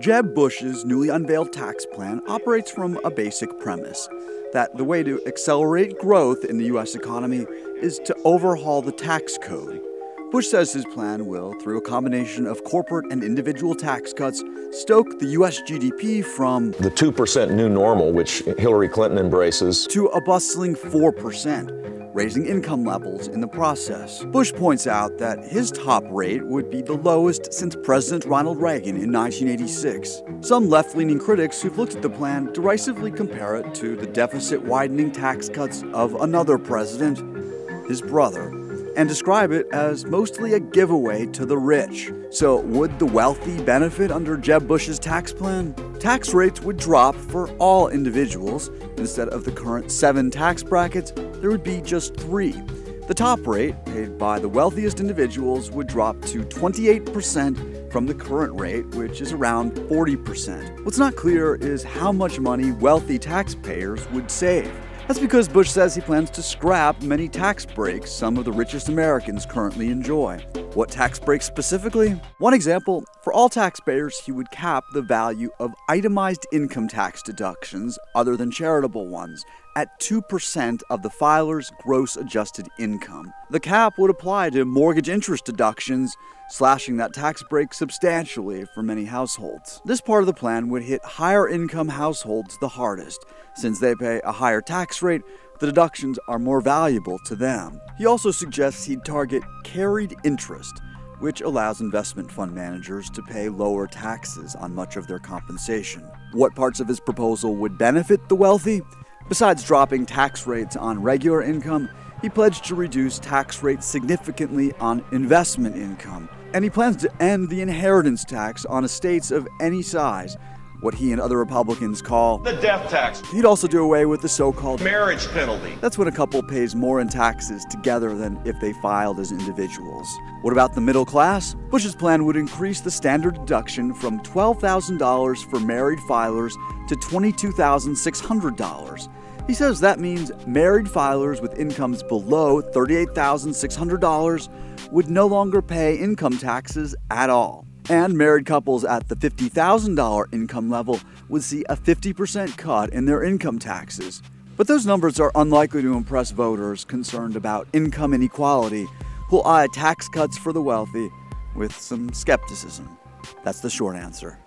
Jeb Bush's newly unveiled tax plan operates from a basic premise that the way to accelerate growth in the U.S. economy is to overhaul the tax code. Bush says his plan will, through a combination of corporate and individual tax cuts, stoke the U.S. GDP from the 2% new normal, which Hillary Clinton embraces, to a bustling 4%, raising income levels in the process. Bush points out that his top rate would be the lowest since President Ronald Reagan in 1986. Some left-leaning critics who've looked at the plan derisively compare it to the deficit-widening tax cuts of another president, his brother, and describe it as mostly a giveaway to the rich. So would the wealthy benefit under Jeb Bush's tax plan? Tax rates would drop for all individuals. Instead of the current 7 tax brackets, there would be just 3. The top rate, paid by the wealthiest individuals, would drop to 28% from the current rate, which is around 40%. What's not clear is how much money wealthy taxpayers would save. That's because Bush says he plans to scrap many tax breaks some of the richest Americans currently enjoy. What tax breaks specifically? One example, for all taxpayers, he would cap the value of itemized income tax deductions, other than charitable ones, at 2% of the filer's gross adjusted income. The cap would apply to mortgage interest deductions, slashing that tax break substantially for many households. This part of the plan would hit higher income households the hardest. Since they pay a higher tax rate, the deductions are more valuable to them. He also suggests he'd target carried interest, which allows investment fund managers to pay lower taxes on much of their compensation. What parts of his proposal would benefit the wealthy? Besides dropping tax rates on regular income, he pledged to reduce tax rates significantly on investment income. And he plans to end the inheritance tax on estates of any size, what he and other Republicans call the death tax. He'd also do away with the so-called marriage penalty. That's when a couple pays more in taxes together than if they filed as individuals. What about the middle class? Bush's plan would increase the standard deduction from $12,000 for married filers to $22,600. He says that means married filers with incomes below $38,600 would no longer pay income taxes at all. And married couples at the $50,000 income level would see a 50% cut in their income taxes. But those numbers are unlikely to impress voters concerned about income inequality, who'll eye tax cuts for the wealthy with some skepticism. That's the short answer.